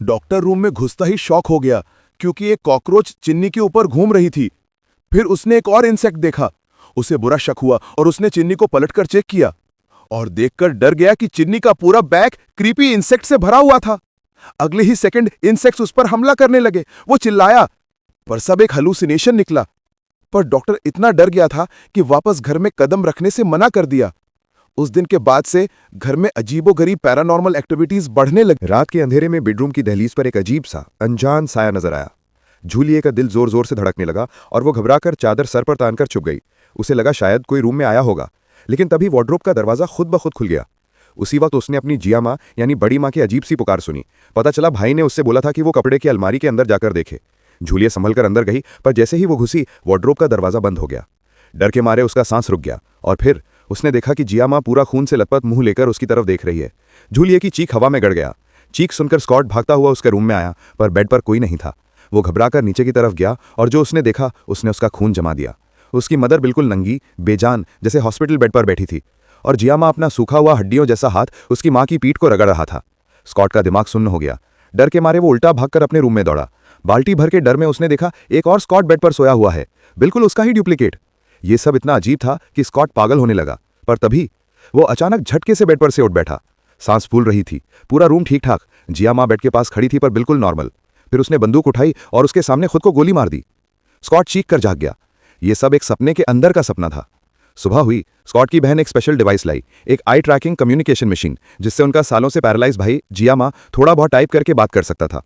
Doctor room में घुसता ही shock हो गया क्योंकि एक कॉकरोच चिन्नी के ऊपर घूम रही थी। फिर उसने एक और इंसेक्ट देखा। उसे बुरा शक हुआ और उसने चिन्नी को पलटकर चेक किया और देखकर डर गया कि चिन्नी का पूरा बैग क्रीपी इंसेक्ट से भरा हुआ था। अगले ही सेकंड इंसेक्ट्स उस पर हमला करने लगे। वो चिल्लाया, पर सब एक हेलुसिनेशन निकला। पर डॉक्टर इतना डर गया था कि वापस घर में कदम रखने से मना कर दिया। उस दिन के बाद से घर में अजीबोगरीब पैरानॉर्मल एक्टिविटीज बढ़ने लगी। रात के अंधेरे में बेडरूम की दहलीज पर एक अजीब सा अनजान साया नजर आया। जूलिए का दिल जोर जोर से धड़कने लगा और वो घबराकर चादर सर पर तानकर चुप गई। उसे लगा शायद कोई रूम में आया होगा, लेकिन तभी वार्डरोब का दरवाजा खुद ब खुद खुल गया। उसी वक्त उसने अपनी जिया माँ यानी बड़ी माँ की अजीब सी पुकार सुनी। पता चला भाई ने उससे बोला था कि वो कपड़े की अलमारी के अंदर जाकर देखे। जूलिए संभल कर अंदर गई, पर जैसे ही वो घुसी वार्डरोब का दरवाजा बंद हो गया। डर के मारे उसका सांस रुक गया और फिर उसने देखा कि जिया माँ पूरा खून से लथपथ मुंह लेकर उसकी तरफ देख रही है। जूलिए की चीख हवा में गड़ गया। चीख सुनकर स्कॉट भागता हुआ उसके रूम में आया, पर बेड पर कोई नहीं था। वो घबराकर नीचे की तरफ गया और जो उसने देखा उसने उसका खून जमा दिया। उसकी मदर बिल्कुल नंगी बेजान जैसे हॉस्पिटल बेड पर बैठी थी और जिया माँ अपना सूखा हुआ हड्डियों जैसा हाथ उसकी माँ की पीठ को रगड़ रहा था। स्कॉट का दिमाग सुन्न हो गया। डर के मारे वो उल्टा भागकर अपने रूम में दौड़ा। बाल्टी भर के डर में उसने देखा एक और स्कॉट बेड पर सोया हुआ है, बिल्कुल उसका ही डुप्लीकेट। ये सब इतना अजीब था कि स्कॉट पागल होने लगा। पर तभी वो अचानक झटके से बेड पर से उठ बैठा। सांस फूल रही थी, पूरा रूम ठीक ठाक। जिया माँ बेड के पास खड़ी थी पर बिल्कुल नॉर्मल। फिर उसने बंदूक उठाई और उसके सामने खुद को गोली मार दी। स्कॉट चीख कर जाग गया। ये सब एक सपने के अंदर का सपना था। सुबह हुई। स्कॉट की बहन एक स्पेशल डिवाइस लाई, एक आई ट्रैकिंग कम्युनिकेशन मशीन, जिससे उनका सालों से पैरालाइज भाई जिया माँ थोड़ा बहुत टाइप करके बात कर सकता था।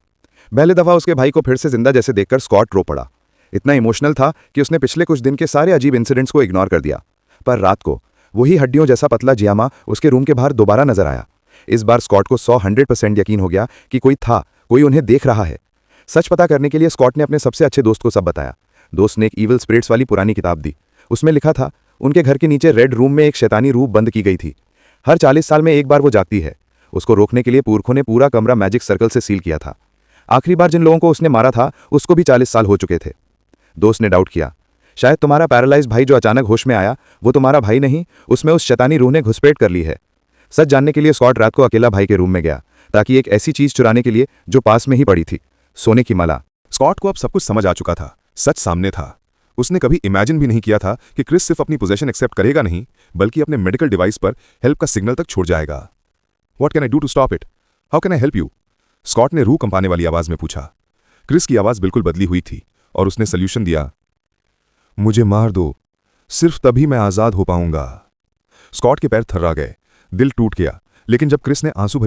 पहले दफा उसके भाई को फिर से जिंदा जैसे देखकर स्कॉट रो पड़ा। इतना इमोशनल था कि उसने पिछले कुछ दिन के सारे अजीब इंसिडेंट्स को इग्नोर कर दिया। पर रात को वही हड्डियों जैसा पतला जिया माँ उसके रूम के बाहर दोबारा नजर आया। इस बार स्कॉट को 100% यकीन हो गया कि कोई था, कोई उन्हें देख रहा है। सच पता करने के लिए स्कॉट ने अपने सबसे अच्छे दोस्त को सब बताया। दोस्त ने एक ईविल स्पिरिट्स वाली पुरानी किताब दी। उसमें लिखा था उनके घर के नीचे रेड रूम में एक शैतानी रूह बंद की गई थी। हर 40 साल में एक बार वो जागती है। उसको रोकने के लिए पुरखों ने पूरा कमरा मैजिक सर्कल से सील किया था। आखिरी बार जिन लोगों को उसने मारा था उसको भी 40 साल हो चुके थे। दोस्त ने डाउट किया, शायद तुम्हारा पैरालाइज भाई जो अचानक होश में आया वो तुम्हारा भाई नहीं, उसमें उस शैतानी रूह ने घुसपैठ कर ली है। सच जानने के लिए स्कॉट रात को अकेला भाई के रूम में गया, ताकि एक ऐसी चीज चुराने के लिए जो पास में ही पड़ी थी, सोने की माला। स्कॉट को अब सब कुछ समझ आ चुका था। सच सामने था। उसने कभी इमेजिन भी नहीं किया था कि क्रिस सिर्फ अपनी पोजीशन एक्सेप्ट करेगा नहीं, बल्कि अपने मेडिकल डिवाइस पर हेल्प का सिग्नल तक छोड़ जाएगा। What can I do to stop it? How can I help you? Scott ने रूह कंपाने वाली आवाज में पूछा। क्रिस की आवाज बिल्कुल बदली हुई थी और उसने सल्यूशन दिया, मुझे मार दो, सिर्फ तभी मैं आजाद हो पाऊंगा। स्कॉट के पैर थर्रा गए, दिल टूट गया, लेकिन जब क्रिस ने आंसू